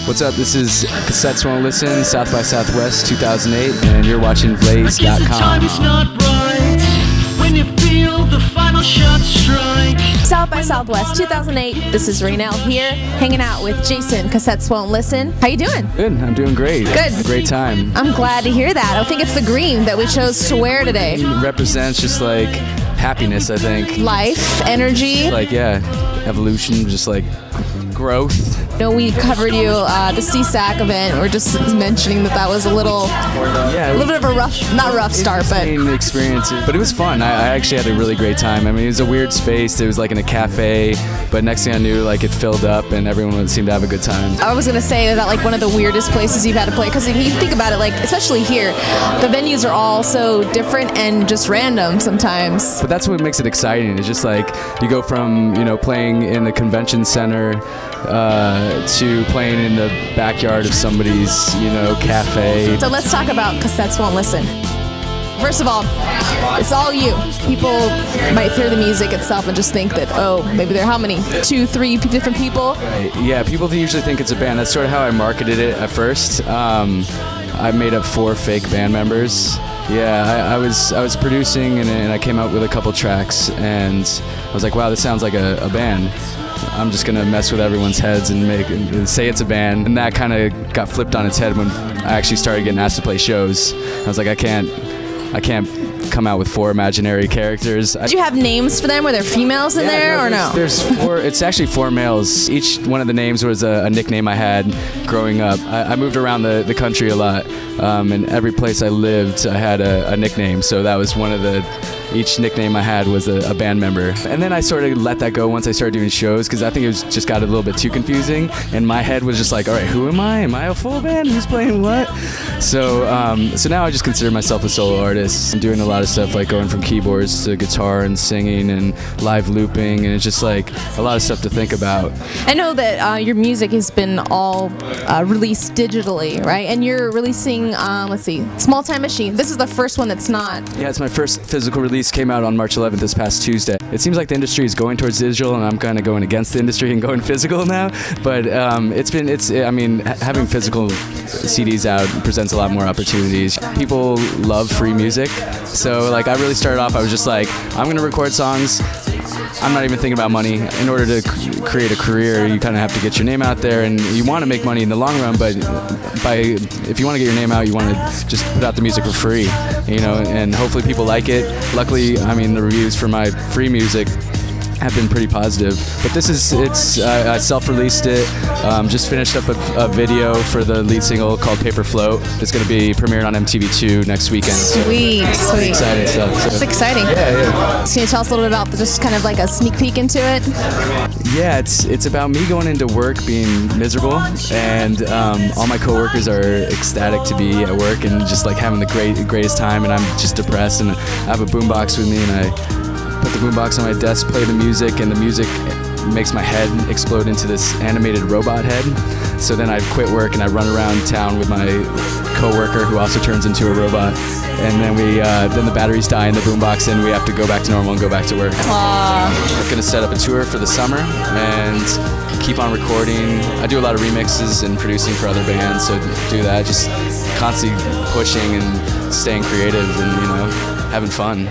What's up? This is Cassettes Won't Listen, South by Southwest 2008, and you're watching Blaze.com. South by Southwest 2008, this is Reinel here, hanging out with Jason, Cassettes Won't Listen. How you doing? Good, I'm doing great. Good. Great time. I'm glad to hear that. I think it's the green that we chose to wear today. It represents just like happiness, I think. Life, energy. Like, yeah, evolution, just like growth. You know, we covered you the CSAC event. We're just mentioning that was a little bit of a rough, not rough start, but experience. But it was fun. I actually had a really great time. I mean, it was a weird space. It was like in a cafe, but next thing I knew, like it filled up and everyone seemed to have a good time. I was gonna say that like one of the weirdest places you've had to play, because if you think about it, like especially here, the venues are all so different and just random sometimes. But that's what makes it exciting. It's just like you go from playing in a convention center to playing in the backyard of somebody's cafe. So let's talk about Cassettes Won't Listen. First of all, it's all you. People might hear the music itself and just think that, oh, maybe there are how many? 2, 3 different people? Right. Yeah, people usually think it's a band. That's sort of how I marketed it at first. I made up 4 fake band members. Yeah, I was producing and I came out with a couple tracks and I was like, wow, this sounds like a band. I'm just gonna mess with everyone's heads and say it's a band, and that kind of got flipped on its head when I actually started getting asked to play shows. I was like, I can't come out with 4 imaginary characters. Did you have names for them? Were there females in there or no? There's 4. It's actually 4 males. Each one of the names was a nickname I had growing up. I moved around the country a lot, and every place I lived, I had a nickname. So that was one of each nickname I had was a band member. And then I sort of let that go once I started doing shows, because I think it just got a little bit too confusing. And my head was just like, all right, who am I? Am I a full band? Who's playing what? So now I just consider myself a solo artist. I'm doing a lot of stuff like going from keyboards to guitar and singing and live looping, and it's just like a lot of stuff to think about. I know that your music has been all released digitally, right? And you're releasing, let's see, Small Time Machine. This is the first one that's not. Yeah, it's my first physical release. Came out on March 11th this past Tuesday. It seems like the industry is going towards digital, and I'm kind of going against the industry and going physical now. But I mean, having physical CDs out presents a lot more opportunities. People love free music, so like I really started off. I was just like, I'm gonna record songs. I'm not even thinking about money. In order to create a career, you kind of have to get your name out there, and you want to make money in the long run, but if you want to get your name out, you want to just put out the music for free, and hopefully people like it. Luckily, I mean, the reviews for my free music have been pretty positive, but I self-released it. Just finished up a video for the lead single called Paper Float. It's going to be premiered on MTV2 next weekend. Sweet. Exciting stuff. It's exciting. Yeah. So can you tell us a little bit about just kind of like a sneak peek into it? Yeah, it's about me going into work being miserable, and all my coworkers are ecstatic to be at work and just like having the greatest time, and I'm just depressed, and I have a boombox with me, and I put the boombox on my desk, play the music, and the music makes my head explode into this animated robot head. So then I quit work and I run around town with my coworker who also turns into a robot. And then then the batteries die in the boombox and we have to go back to normal and go back to work. I'm gonna set up a tour for the summer and keep on recording. I do a lot of remixes and producing for other bands, so do that, just constantly pushing and staying creative and having fun.